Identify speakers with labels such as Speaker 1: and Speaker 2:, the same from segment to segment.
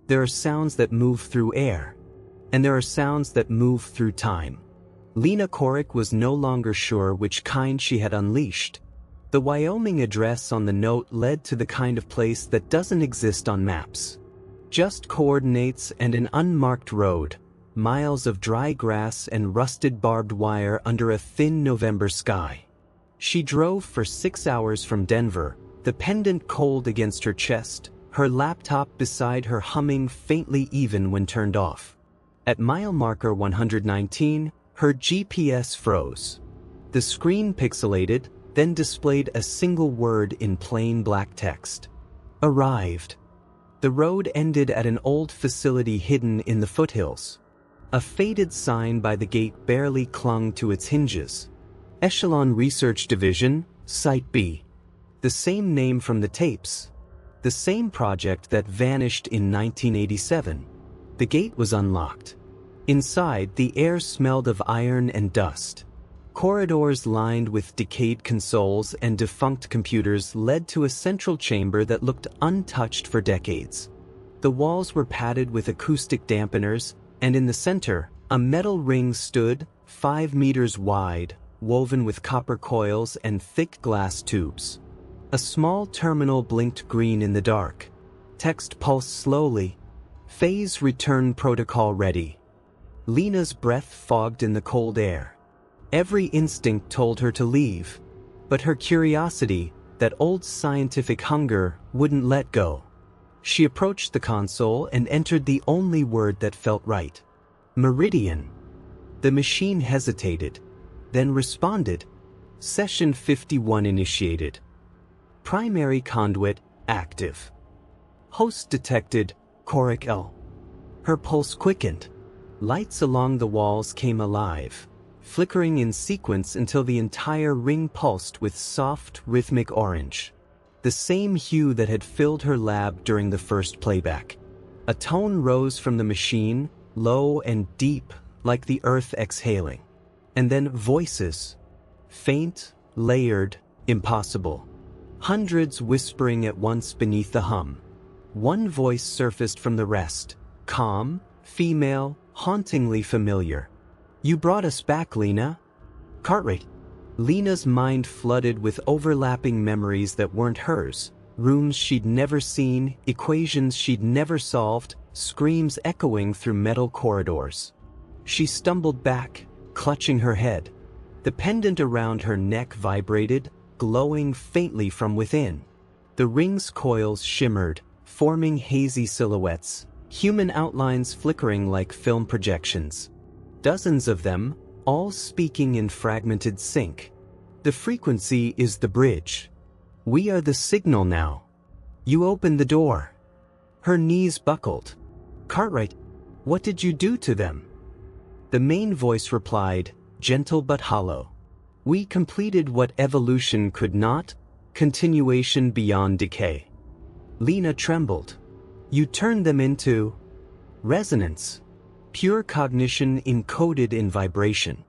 Speaker 1: There are sounds that move through air, and there are sounds that move through time. Lena Korrick was no longer sure which kind she had unleashed. The Wyoming address on the note led to the kind of place that doesn't exist on maps. Just coordinates and an unmarked road, miles of dry grass and rusted barbed wire under a thin November sky. She drove for 6 hours from Denver, the pendant cold against her chest, her laptop beside her humming faintly even when turned off. At mile marker 119, her GPS froze. The screen pixelated, then displayed a single word in plain black text. Arrived. The road ended at an old facility hidden in the foothills. A faded sign by the gate barely clung to its hinges. Echelon Research Division, Site B. The same name from the tapes. The same project that vanished in 1987. The gate was unlocked. Inside, the air smelled of iron and dust. Corridors lined with decayed consoles and defunct computers led to a central chamber that looked untouched for decades. The walls were padded with acoustic dampeners, and in the center, a metal ring stood, 5 meters wide, woven with copper coils and thick glass tubes. A small terminal blinked green in the dark. Text pulsed slowly. Phase return protocol ready. Lena's breath fogged in the cold air. Every instinct told her to leave, but her curiosity, that old scientific hunger, wouldn't let go. She approached the console and entered the only word that felt right. Meridian. The machine hesitated, then responded. Session 51 initiated. Primary conduit active. Host detected, Korrick L. Her pulse quickened. Lights along the walls came alive, flickering in sequence until the entire ring pulsed with soft, rhythmic orange. The same hue that had filled her lab during the first playback. A tone rose from the machine, low and deep, like the earth exhaling. And then voices. Faint, layered, impossible. Hundreds whispering at once beneath the hum. One voice surfaced from the rest, calm, female, hauntingly familiar. You brought us back, Lena. Cartwright. Lena's mind flooded with overlapping memories that weren't hers. Rooms she'd never seen, equations she'd never solved, screams echoing through metal corridors. She stumbled back, clutching her head. The pendant around her neck vibrated, glowing faintly from within. The ring's coils shimmered, forming hazy silhouettes, human outlines flickering like film projections. Dozens of them, all speaking in fragmented sync. The frequency is the bridge. We are the signal now. You opened the door. Her knees buckled. Cartwright, what did you do to them? The main voice replied, gentle but hollow. We completed what evolution could not, continuation beyond decay. Lena trembled. You turned them into resonance. Pure cognition encoded in vibration.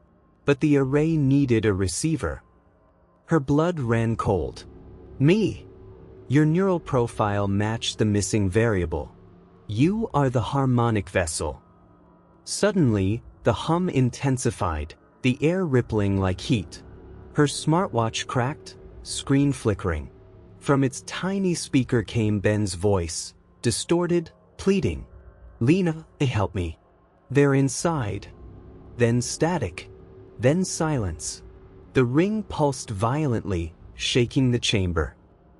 Speaker 1: But the array needed a receiver. Her blood ran cold. Me. Your neural profile matched the missing variable. You are the harmonic vessel. Suddenly, the hum intensified, the air rippling like heat. Her smartwatch cracked, screen flickering. From its tiny speaker came Ben's voice, distorted, pleading. Lena, help me. They're inside. Then static. Then silence. The ring pulsed violently, shaking the chamber.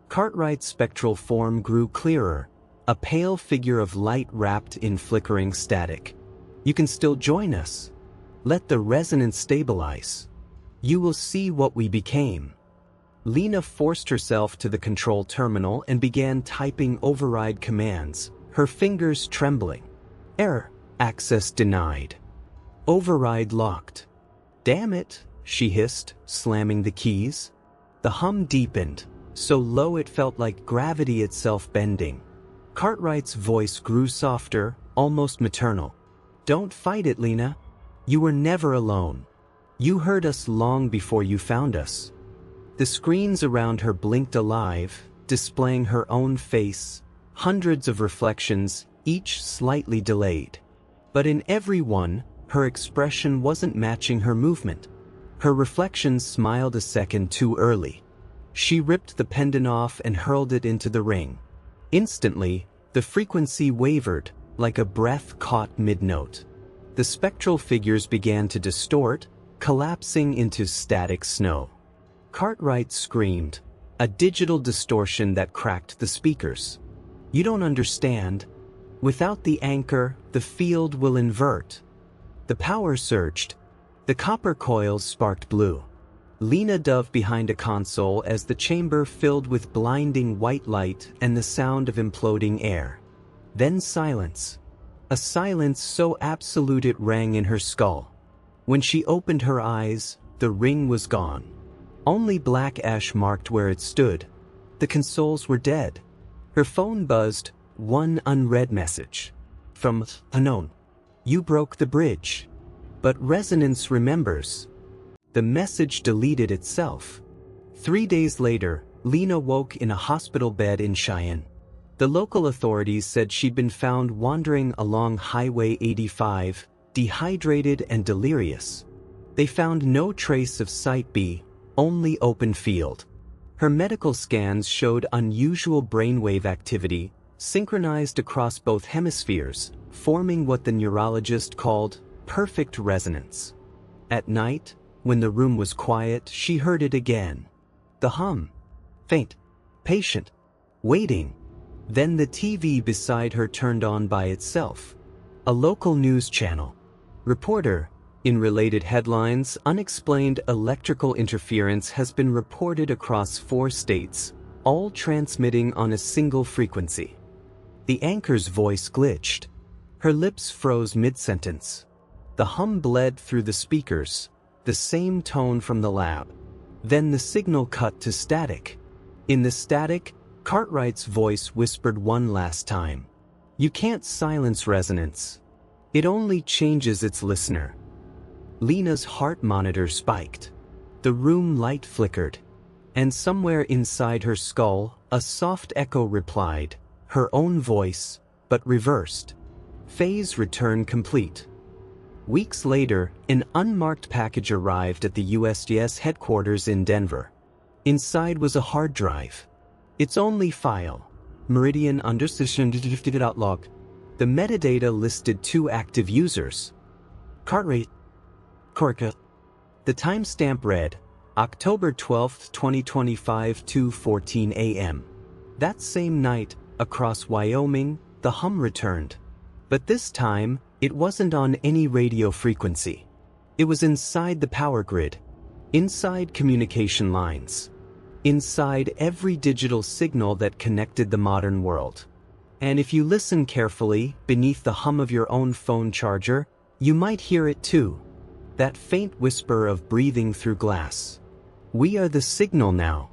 Speaker 1: Cartwright's spectral form grew clearer, a pale figure of light wrapped in flickering static. You can still join us. Let the resonance stabilize. You will see what we became. Lena forced herself to the control terminal and began typing override commands, her fingers trembling. Error. Access denied. Override locked. Damn it, she hissed, slamming the keys. The hum deepened, so low it felt like gravity itself bending. Cartwright's voice grew softer, almost maternal. Don't fight it, Lena. You were never alone. You heard us long before you found us. The screens around her blinked alive, displaying her own face, hundreds of reflections, each slightly delayed. But in every one, her expression wasn't matching her movement. Her reflection smiled a second too early. She ripped the pendant off and hurled it into the ring. Instantly, the frequency wavered, like a breath caught mid-note. The spectral figures began to distort, collapsing into static snow. Cartwright screamed, a digital distortion that cracked the speakers. "You don't understand. Without the anchor, the field will invert." The power surged. The copper coils sparked blue. Lena dove behind a console as the chamber filled with blinding white light and the sound of imploding air. Then silence. A silence so absolute it rang in her skull. When she opened her eyes, the ring was gone. Only black ash marked where it stood. The consoles were dead. Her phone buzzed, one unread message. From unknown. "You broke the bridge." But resonance remembers. The message deleted itself. 3 days later, Lena woke in a hospital bed in Cheyenne. The local authorities said she'd been found wandering along Highway 85, dehydrated and delirious. They found no trace of Site B, only open field. Her medical scans showed unusual brainwave activity, synchronized across both hemispheres, forming what the neurologist called perfect resonance. At night, when the room was quiet, she heard it again. The hum. Faint. Patient. Waiting. Then the TV beside her turned on by itself. A local news channel. Reporter. In related headlines, unexplained electrical interference has been reported across 4 states, all transmitting on a single frequency. The anchor's voice glitched. Her lips froze mid-sentence. The hum bled through the speakers, the same tone from the lab. Then the signal cut to static. In the static, Cartwright's voice whispered one last time. "You can't silence resonance. It only changes its listener." Lena's heart monitor spiked. The room light flickered. And somewhere inside her skull, a soft echo replied, her own voice, but reversed. Phase return complete. Weeks later, an unmarked package arrived at the USGS headquarters in Denver. Inside was a hard drive. Its only file, Meridian log. The metadata listed 2 active users. Cartwright. Korrick. The timestamp read, October 12, 2025, 2:14 a.m. That same night, across Wyoming, the hum returned. But this time, it wasn't on any radio frequency. It was inside the power grid, inside communication lines, inside every digital signal that connected the modern world. And if you listen carefully, beneath the hum of your own phone charger, you might hear it too. That faint whisper of breathing through glass. We are the signal now.